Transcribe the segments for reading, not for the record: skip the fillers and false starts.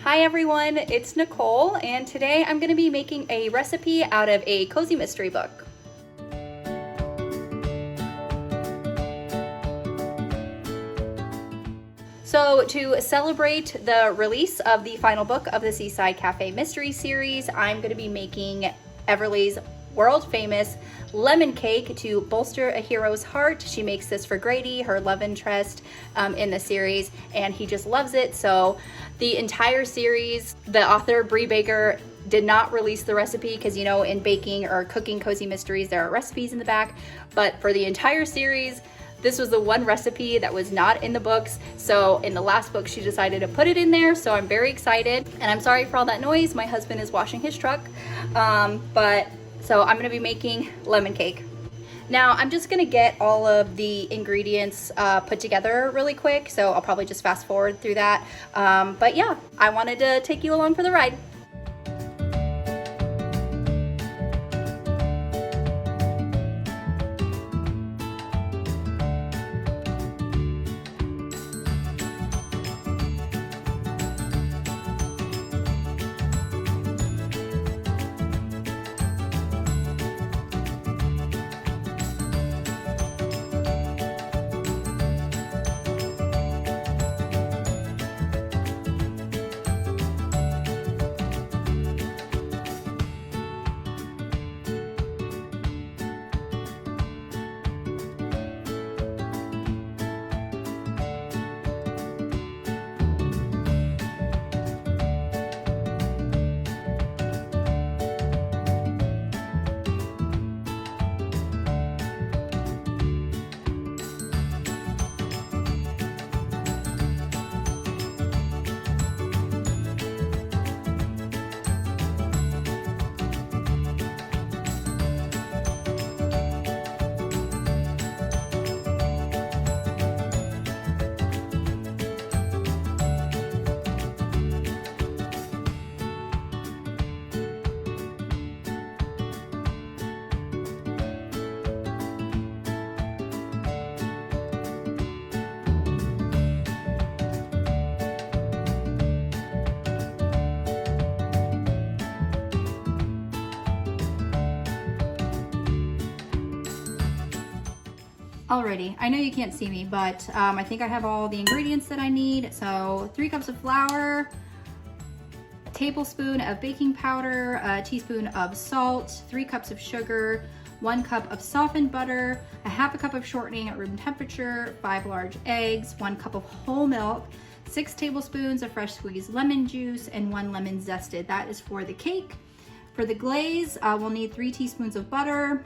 Hi everyone, it's Nicole, and today I'm going to be making a recipe out of a cozy mystery book. So to celebrate the release of the final book of the Seaside Cafe Mystery Series, I'm going to be making Everleigh's world famous lemon cake to bolster a hero's heart. She makes this for Grady, her love interest in the series, and he just loves it. So the entire series, the author Bree Baker did not release the recipe because, you know, in baking or cooking cozy mysteries, there are recipes in the back. But for the entire series, this was the one recipe that was not in the books. So in the last book, she decided to put it in there. So I'm very excited, and I'm sorry for all that noise. My husband is washing his truck. So I'm gonna be making lemon cake. Now I'm just gonna get all of the ingredients put together really quick. So I'll probably just fast forward through that. But yeah, I wanted to take you along for the ride. Alrighty, I know you can't see me, but I think I have all the ingredients that I need. So 3 cups of flour, a tablespoon of baking powder, a teaspoon of salt, 3 cups of sugar, 1 cup of softened butter, a half a cup of shortening at room temperature, 5 large eggs, 1 cup of whole milk, 6 tablespoons of fresh squeezed lemon juice, and 1 lemon zested. That is for the cake. For the glaze, we'll need 3 teaspoons of butter,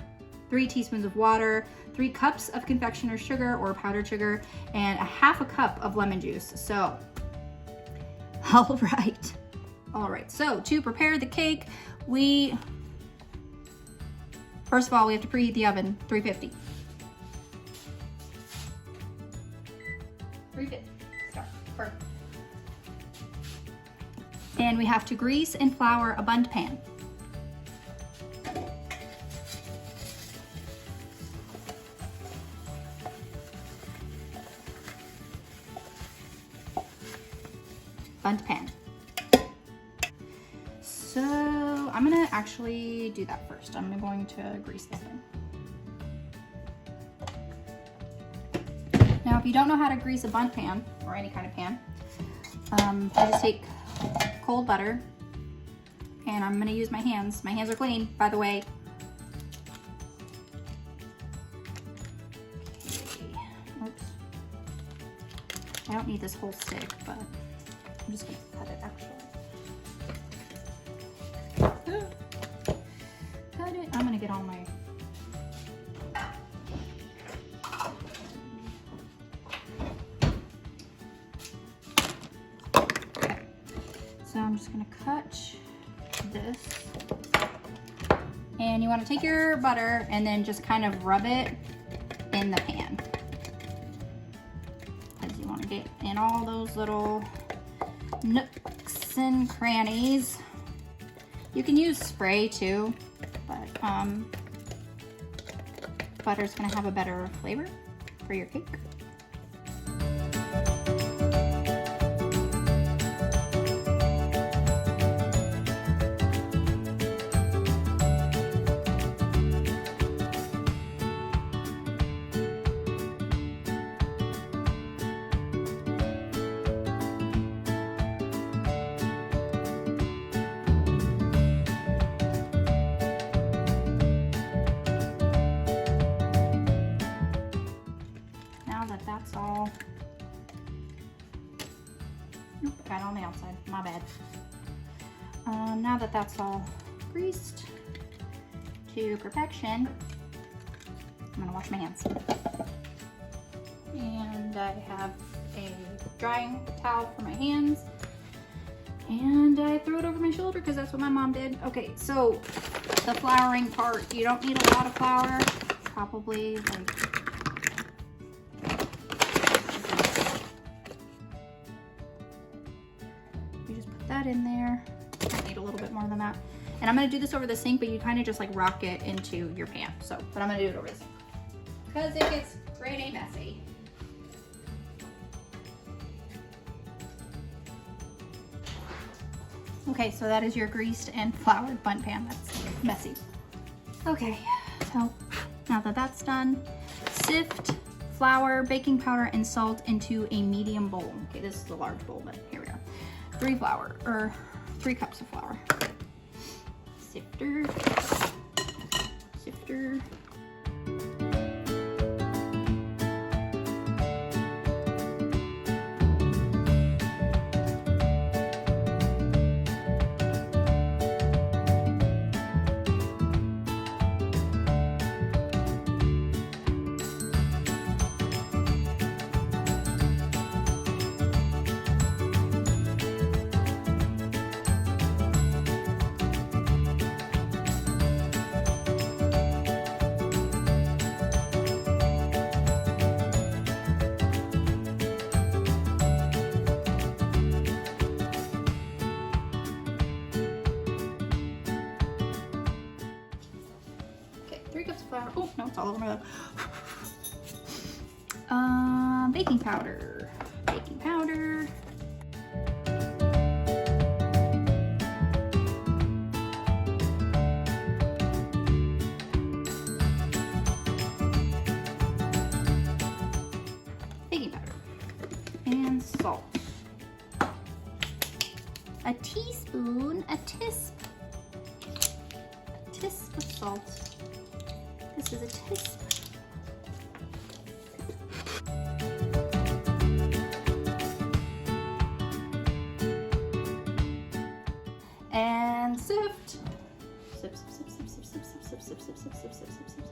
3 teaspoons of water, 3 cups of confectioner's sugar or powdered sugar, and a half a cup of lemon juice. So, all right. So to prepare the cake, first of all, we have to preheat the oven, 350. 350, start, perfect. And we have to grease and flour a Bundt pan. Bundt pan. So I'm gonna actually do that first. I'm going to grease this thing. Now, if you don't know how to grease a Bundt pan, or any kind of pan, I just take cold butter, and I'm gonna use my hands. My hands are clean, by the way. Okay. Oops. I don't need this whole stick, but I'm just gonna cut it actually. Cut it. I'm gonna get all my. Okay. So I'm just gonna cut this. And you wanna take your butter and then just kind of rub it in the pan. Because you wanna get in all those little nooks and crannies. You can use spray too, but butter's gonna have a better flavor for your cake. fine on the outside. My bad. Now that that's all greased to perfection, I'm gonna wash my hands. And I have a drying towel for my hands. And I throw it over my shoulder because that's what my mom did. Okay, so the flouring part, you don't need a lot of flour. Probably like, you just put that in there. I need a little bit more than that. And I'm gonna do this over the sink, but you kind of just like rock it into your pan. So, but I'm gonna do it over the sink because it gets pretty messy. Okay, so that is your greased and floured Bundt pan. That's messy. Okay, so now that that's done, sift flour, baking powder, and salt into a medium bowl. Okay, this is a large bowl, but here we go. 3 cups of flour. Sifter. Oh, no, it's all over my lap. Baking powder. Baking powder. Baking powder. And salt. A teaspoon, a tisp of salt. This is a tisp. And sift. Sip, sip, sip, sip, sip, sip, sip, sip, sip, sip, sip, sip, sip, sip, sip.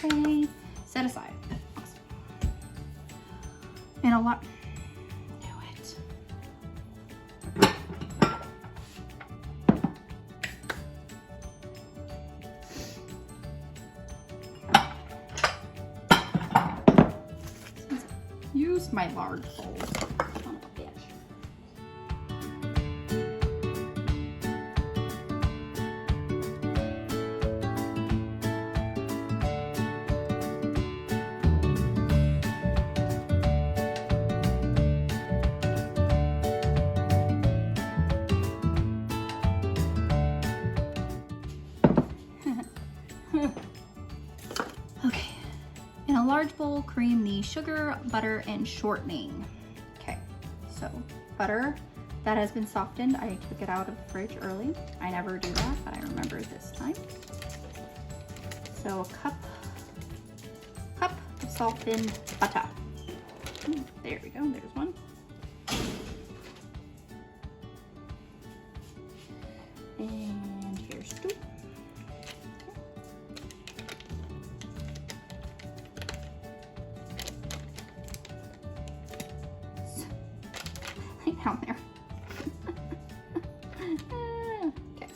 Okay, set aside. Awesome. And a lot. Do it. Use my large bowl. Son of a bitch. Okay, in a large bowl, cream the sugar, butter, and shortening. Okay, so butter that has been softened. I took it out of the fridge early. I never do that, but I remember this time. So a cup of softened butter. There we go, there's one. And here's two. Lay down there. Okay.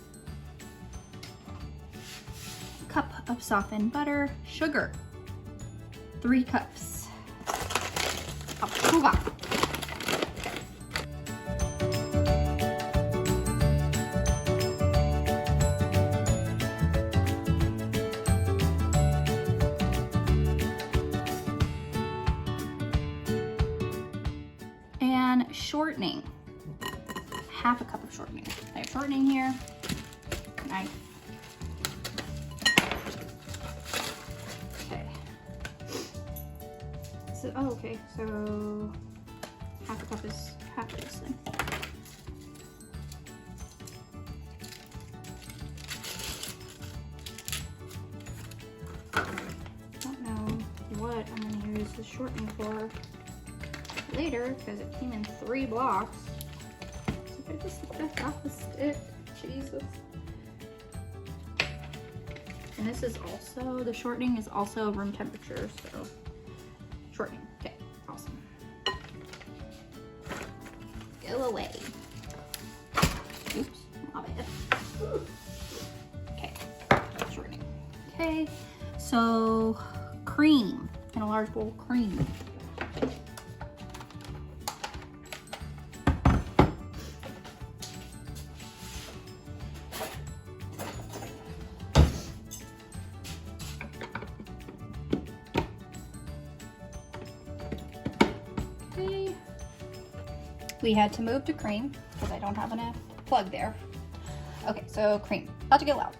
Cup of softened butter, sugar. 3 cups of sugar. And shortening. 1/2 cup of shortening. I have shortening here. Nice. Okay. So, oh, okay. So 1/2 cup is half of this thing. don't know what I'm going to use the shortening for later because it came in 3 blocks. So if I just lift off the stick, Jesus. And this is also, the shortening is also room temperature, so shortening. Okay, awesome. Go away. Oops, my bad. Okay, shortening. Okay, so cream, in a large bowl of cream. Okay, we had to move to cream because I don't have enough plug there. Okay, so cream, about to get loud.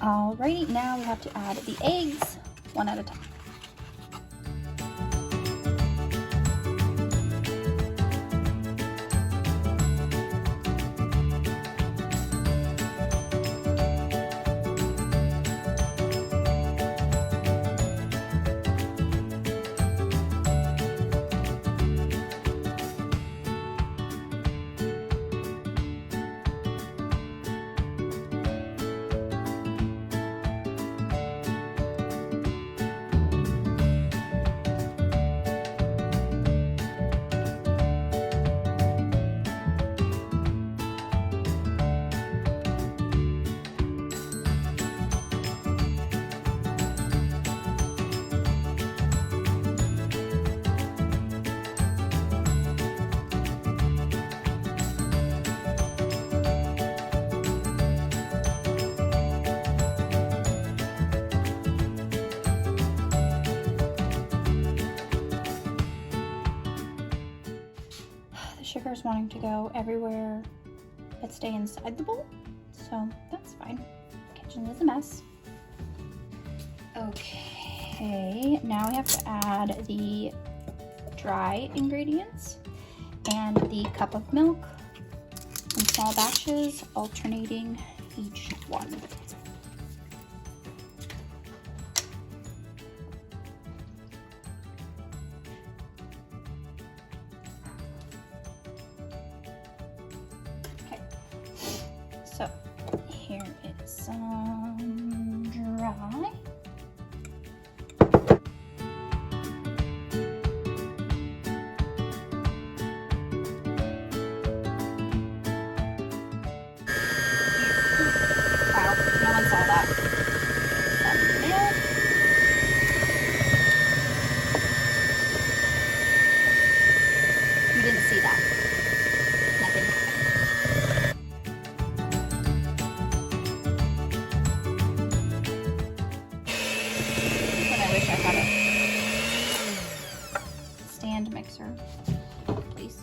Alrighty, now we have to add the eggs one at a time. Sugar's wanting to go everywhere but stay inside the bowl, so that's fine. Kitchen is a mess. Okay, now we have to add the dry ingredients and the cup of milk in small batches, alternating each one. So here is some dry. Wow, no one saw that. Some milk. You didn't see that. Nothing happened. Mixer, please.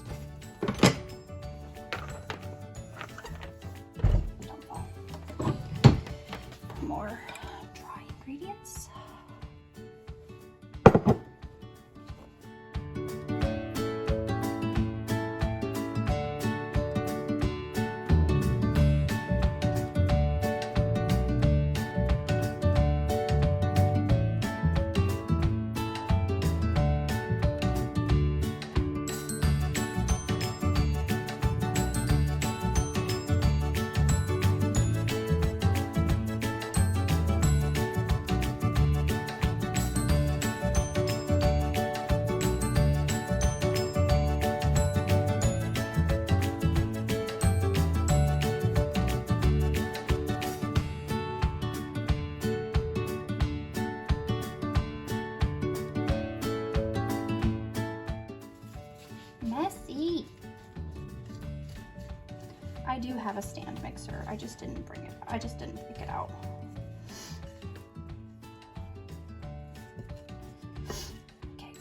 Don't fall. More dry ingredients. do have a stand mixer. I just didn't bring it. I just didn't pick it out. Okay.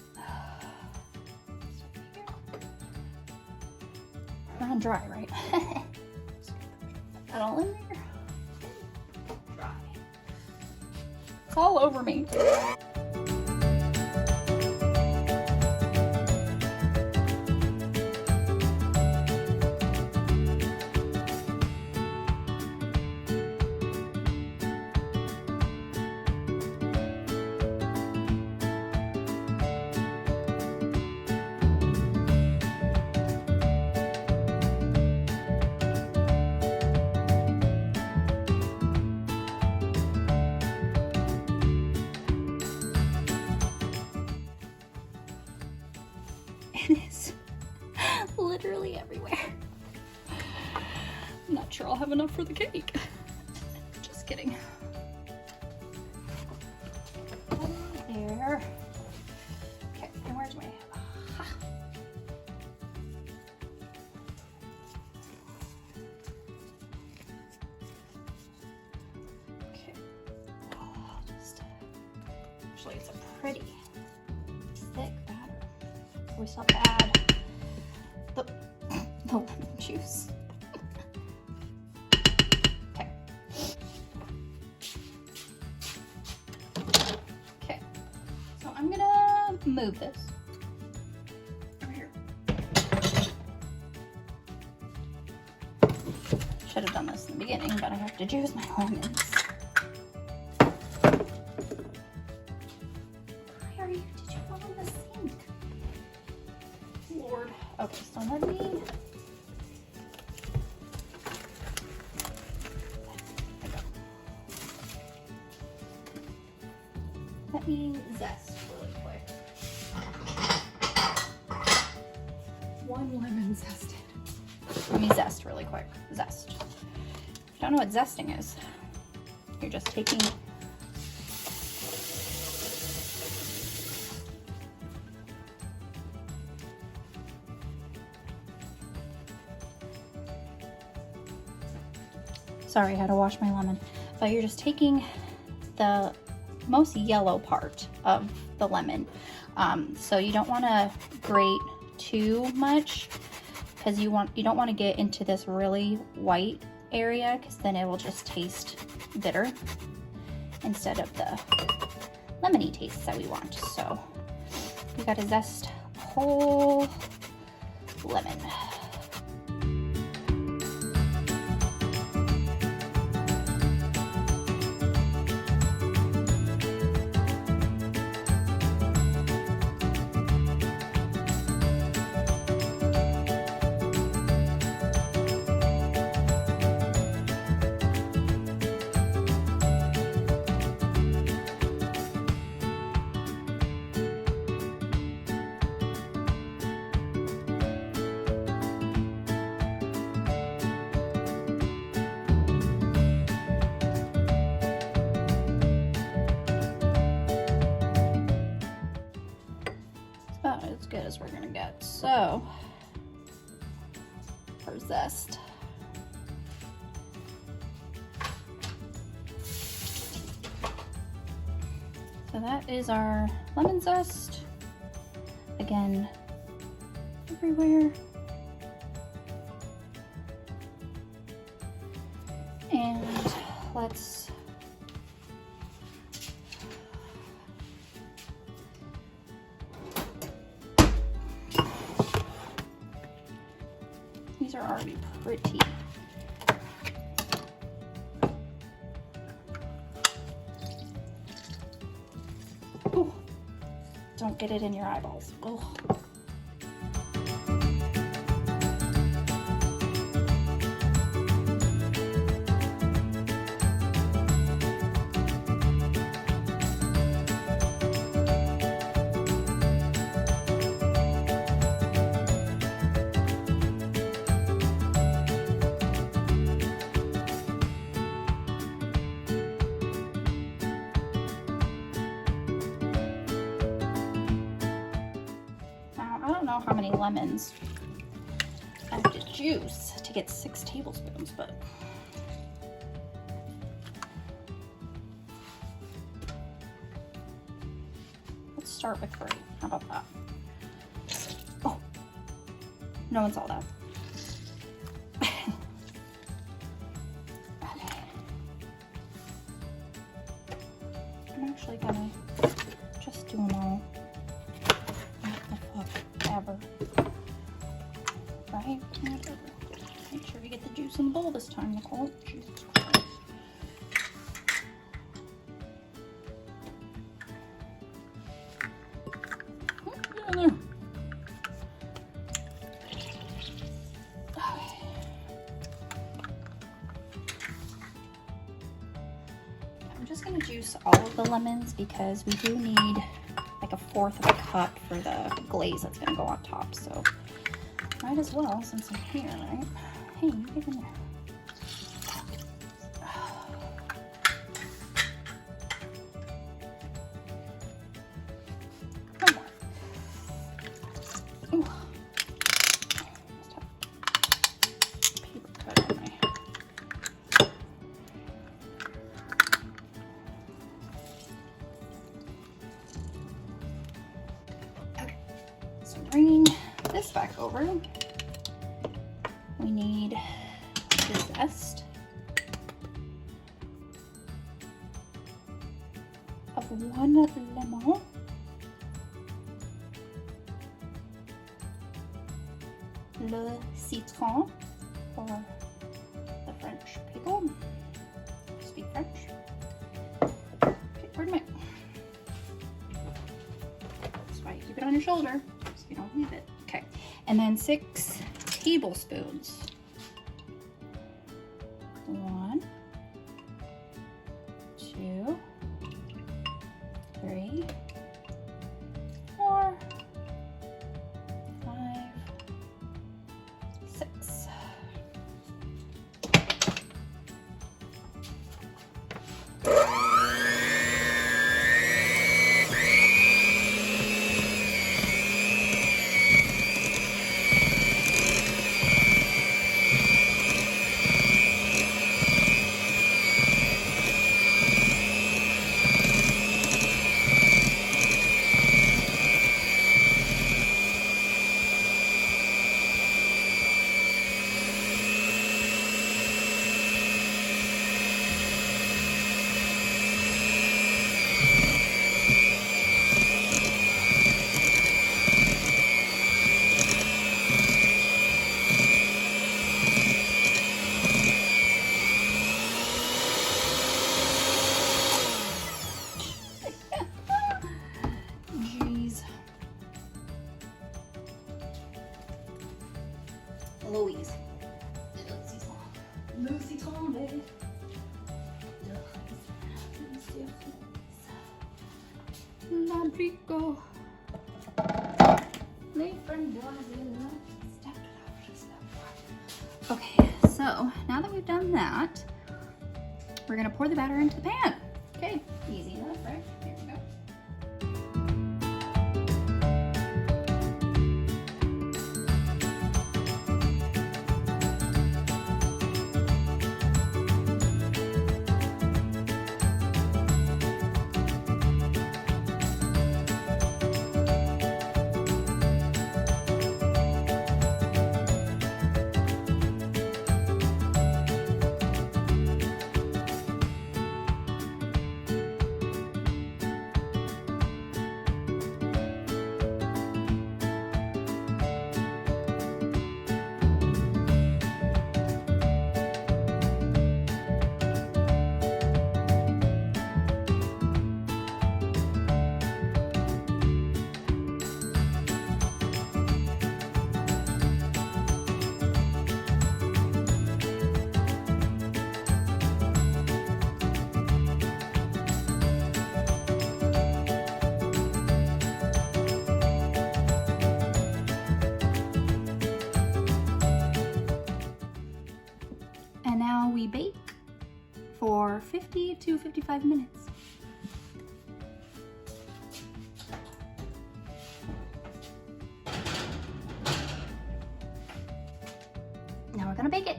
Not dry, right? That all in there? Dry. It's all over me. It is literally everywhere. I'm not sure I'll have enough for the cake. Just kidding. There. Okay, and where's my... Okay. Oh, actually, it's a pretty thick batter. We still have to add the lemon juice. Okay. Okay. So I'm gonna move this over here. Should have done this in the beginning, but I have to juice my lemons. Why are you? Did you fall in the sink? Lord. Okay, so let me... Let me zest really quick. One lemon zested. Let me zest really quick. Zest. If you don't know what zesting is, you're just taking... Sorry, I had to wash my lemon. But you're just taking the most yellow part of the lemon. So you don't want to grate too much because you don't want to get into this really white area, because then it will just taste bitter instead of the lemony taste that we want. So you got to zest the whole lemon. As good as we're gonna get. So for zest, so that is our lemon zest. Again, everywhere. And let's these are already pretty. Ooh, don't get it in your eyeballs. Oh. How many lemons I have to juice to to get 6 tablespoons, but let's start with Bree. How about that? Oh, no one saw that. Okay. I'm actually gonna just do them all. What the fuck ever. Right? Whatever. Make sure you get the juice in the bowl this time, Nicole. Jesus Christ. Oh, get in there. Okay. I'm just gonna juice all of the lemons because we do need like 1/4 of a cup for the glaze that's gonna go on top, so might as well since I'm here, right? Hey, you get in there. One more. Ooh. Must have paper cut on my. Okay, so bringing this back over, we need the zest of 1 lemon, le citron for the French people who speak French. Okay, pardon me. That's why you keep it on your shoulder so you don't leave it. Okay, and then 6 tablespoons. 1, 2, 3, 4, 5, 6. Louise. Lucy Tombe. Labrico. Okay, so now that we've done that, we're gonna pour the batter into the pan. Okay, easy enough, right? Here we go. We bake for 50 to 55 minutes. Now we're gonna bake it.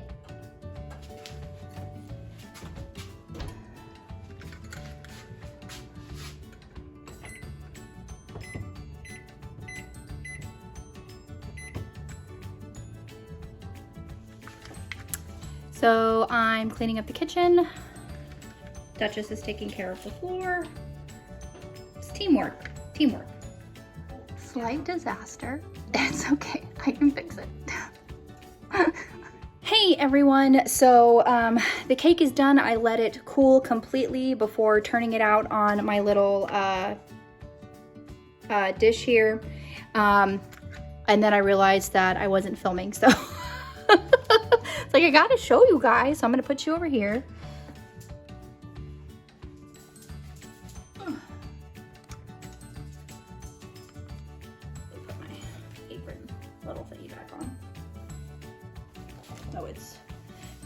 So I'm cleaning up the kitchen. Duchess is taking care of the floor. It's teamwork, teamwork. Slight disaster. It's okay, I can fix it. Hey everyone, so the cake is done. I let it cool completely before turning it out on my little dish here. And then I realized that I wasn't filming, so it's like I gotta show you guys, so I'm gonna put you over here. Put my apron little thingy back on. Oh, it's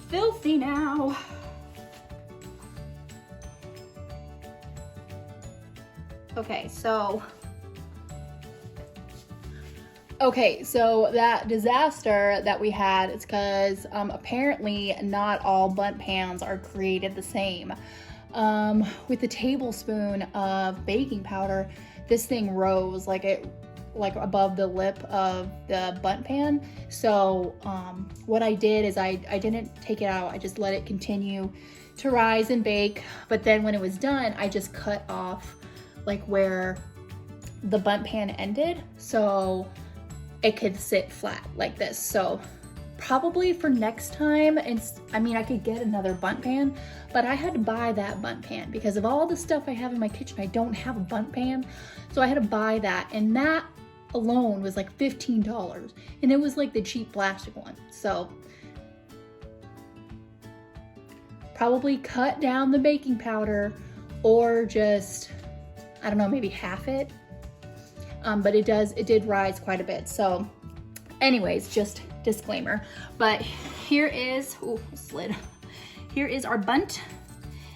filthy now. Okay, so that disaster that we had is because apparently not all Bundt pans are created the same. With a tablespoon of baking powder, this thing rose like above the lip of the Bundt pan. So what I did is I didn't take it out. I just let it continue to rise and bake. But then when it was done, I just cut off like where the Bundt pan ended, so it could sit flat like this. So probably for next time, I mean, I could get another Bundt pan, but I had to buy that Bundt pan because of all the stuff I have in my kitchen. I don't have a Bundt pan, so I had to buy that, and that alone was like $15, and it was like the cheap plastic one. So probably cut down the baking powder, or just, I don't know, maybe half it. But it did rise quite a bit. So anyways, just disclaimer. But here is, ooh, slid. Here is our Bundt.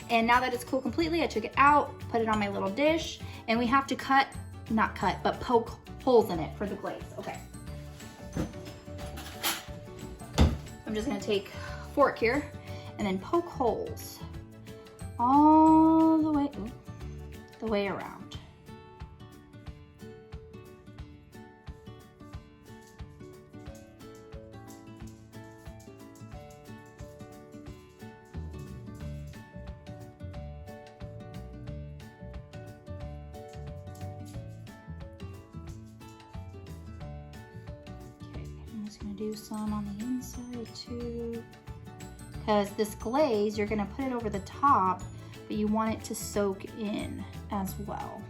And now that it's cooled completely, I took it out, put it on my little dish, and we have to not cut, but poke holes in it for the glaze. Okay. I'm just gonna take a fork here and then poke holes all the way around. Do some on the inside too, because this glaze, you're gonna put it over the top, but you want it to soak in as well.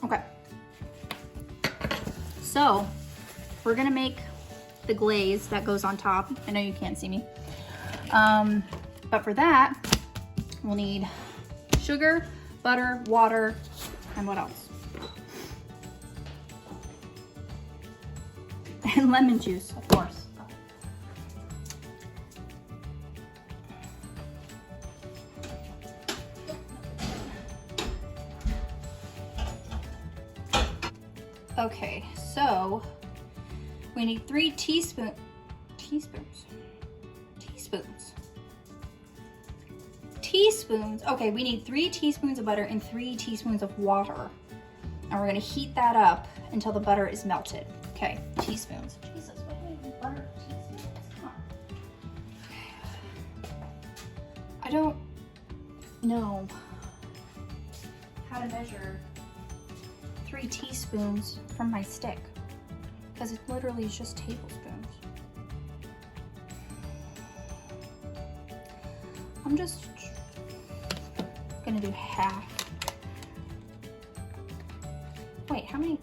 Okay, so we're gonna make the glaze that goes on top. I know you can't see me, but for that we'll need sugar, butter, water, and what else? And lemon juice, of course. Okay, so we need 3 teaspoons. Okay, we need 3 teaspoons of butter and 3 teaspoons of water. And we're gonna heat that up until the butter is melted. Okay, teaspoons. Jesus, what do I mean butter? Teaspoons? Come on. Okay. I don't know how to measure 3 teaspoons from my stick, because it literally is just tablespoons. I'm just gonna do half. Wait, how many?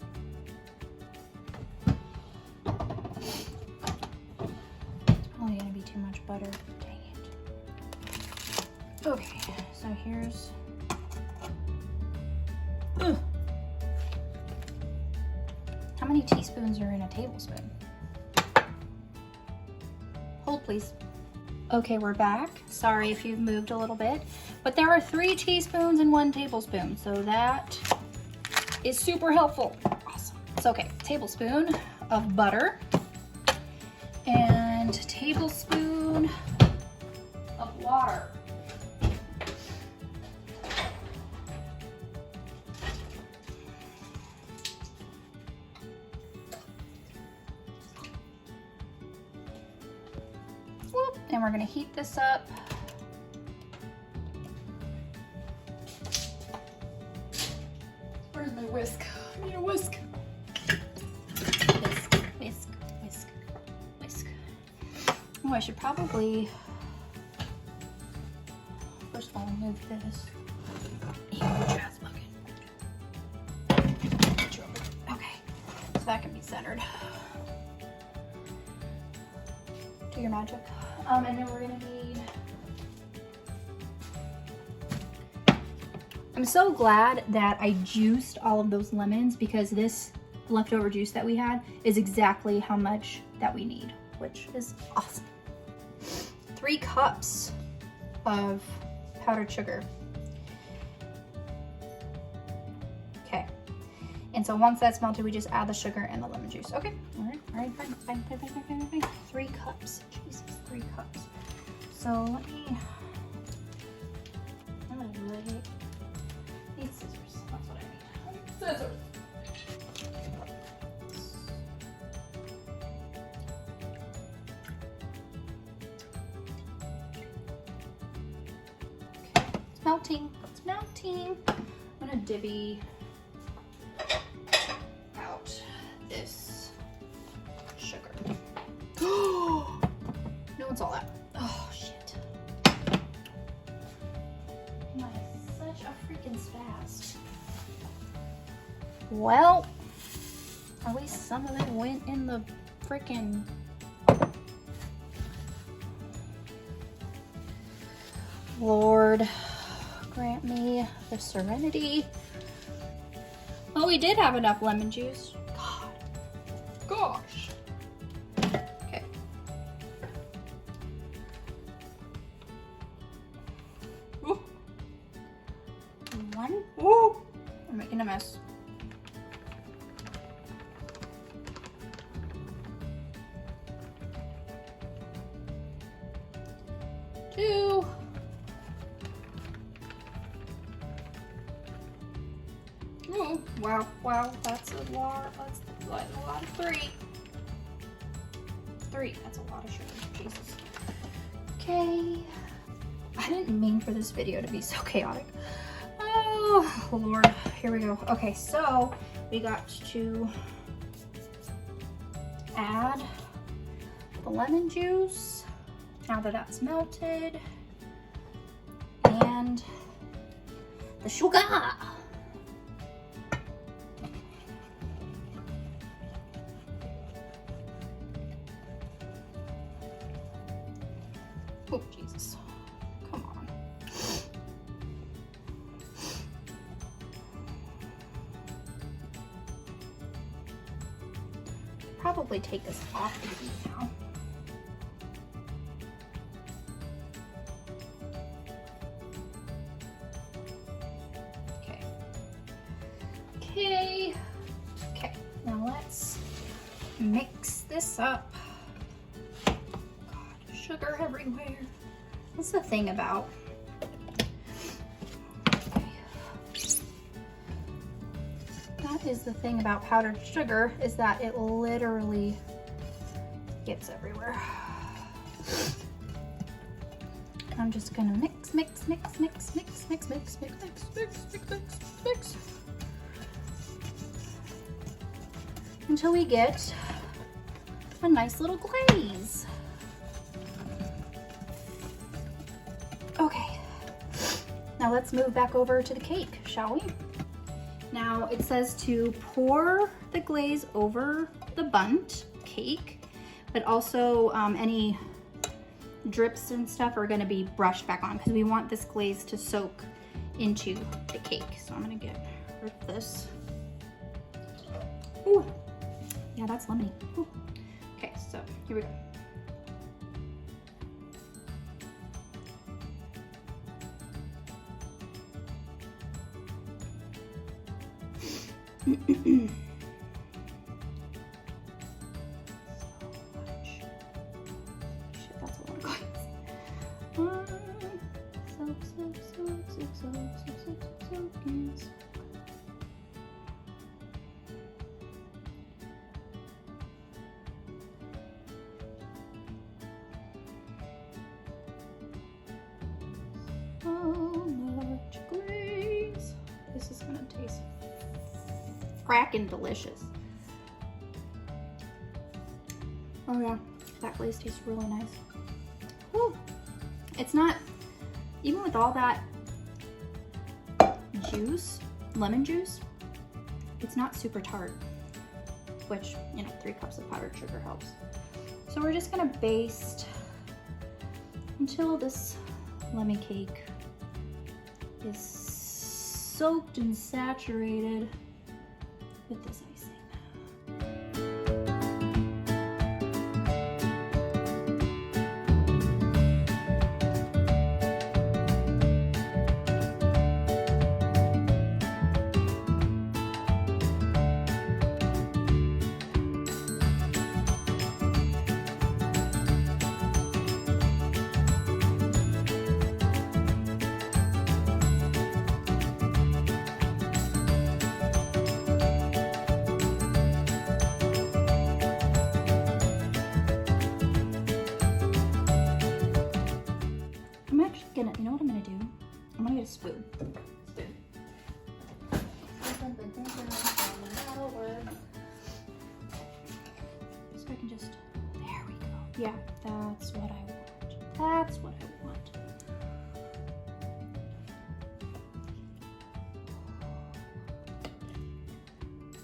It's probably gonna be too much butter. Dang it. Okay, so here's how many teaspoons are in a tablespoon? Hold, please. Okay, we're back. Sorry if you've moved a little bit, but there are 3 teaspoons and 1 tablespoon, so that is super helpful. Awesome. So, okay, tablespoon of butter and a tablespoon of water. Whoop, and we're gonna heat this up. Where's my whisk? I need a whisk. Whisk, whisk, whisk, whisk. Oh, I should probably, first of all, move this. Huge ass bucket. Okay, so that can be centered. Do your magic. And then we're gonna need, I'm so glad that I juiced all of those lemons because this leftover juice that we had is exactly how much that we need, which is awesome. 3 cups of powdered sugar. Okay. And so once that's melted, we just add the sugar and the lemon juice. Okay. All right, fine. 3 cups. Jesus, 3 cups. So let me, I'm gonna really need scissors. That's what I need. Scissors. Okay, it's melting. It's melting. I'm gonna divvy out this sugar. No, it's all that. Oh shit. Am I such a freaking spaz? Well, at least some of it went in the freaking. Lord, grant me the serenity. Well, we did have enough lemon juice. God. Gosh. Okay. Ooh. 1. Ooh. I'm making a mess. 2. Oh, wow, that's a lot. That's like a lot of 3. 3, that's a lot of sugar. Jesus. Okay. I didn't mean for this video to be so chaotic. Oh, Lord. Here we go. Okay, so we got to add the lemon juice now that that's melted and the sugar. Oh, Jesus. Come on. Probably take this off the heat now. Okay, now let's mix this up. God, sugar everywhere. That's the thing about, that is the thing about powdered sugar, is that it literally gets everywhere. I'm just gonna mix until we get a nice little glaze. Okay, now let's move back over to the cake, shall we? Now it says to pour the glaze over the bundt cake, but also any drips and stuff are gonna be brushed back on because we want this glaze to soak into the cake. So I'm gonna get rid of this. Ooh. Yeah, that's lemony. Ooh. Okay, so here we go. crackin' delicious. Oh yeah, that glaze tastes really nice. Woo. It's not, even with all that juice, lemon juice, it's not super tart, which, you know, 3 cups of powdered sugar helps. So we're just gonna baste until this lemon cake is soaked and saturated with this icing. You know what I'm gonna do? I'm gonna get a spoon. So I can just, there we go. Yeah, that's what I want. That's what I want.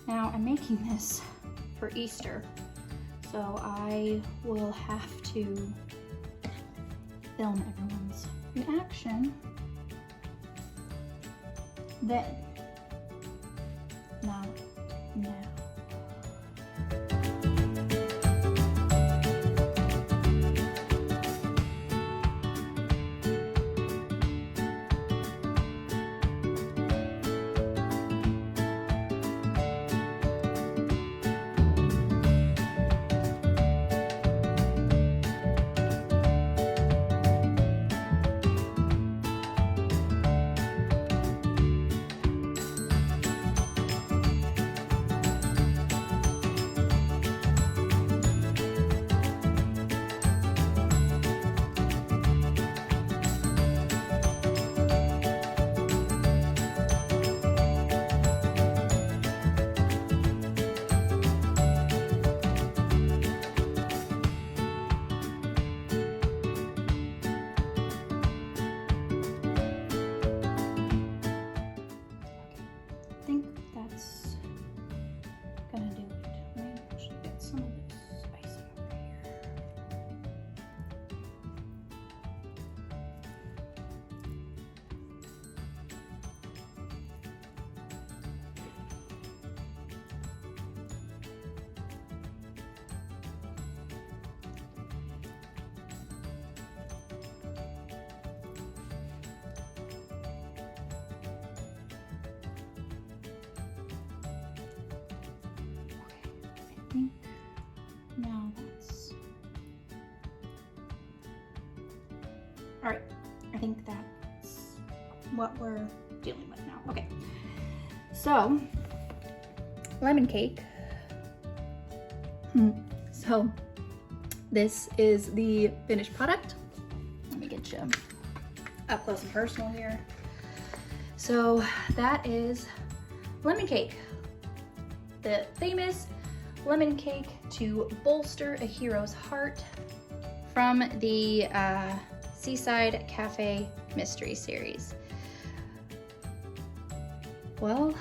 Now I'm making this for Easter, so I will have to film everyone's reaction then, not now. think now that's all right. I think that's what we're dealing with now. Okay, so lemon cake. So this is the finished product. Let me get you up close and personal here. So that is lemon cake, the famous lemon cake to bolster a hero's heart from the Seaside Cafe Mystery Series. Well,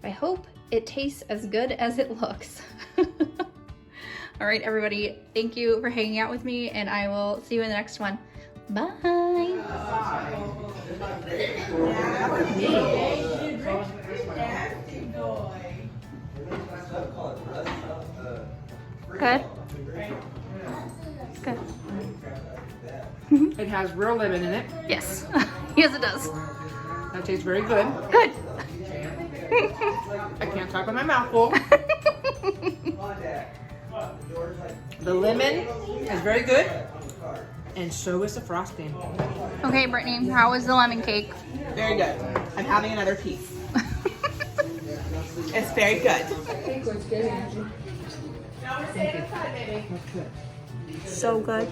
I hope it tastes as good as it looks. All right, everybody, thank you for hanging out with me, and I will see you in the next one. Bye. Good. Good. It has real lemon in it. Yes. Yes, it does. That tastes very good. Good. I can't talk with my mouth full. The lemon is very good, and so is the frosting. Okay, Brittany, how was the lemon cake? Very good. I'm having another piece. It's very good. So good.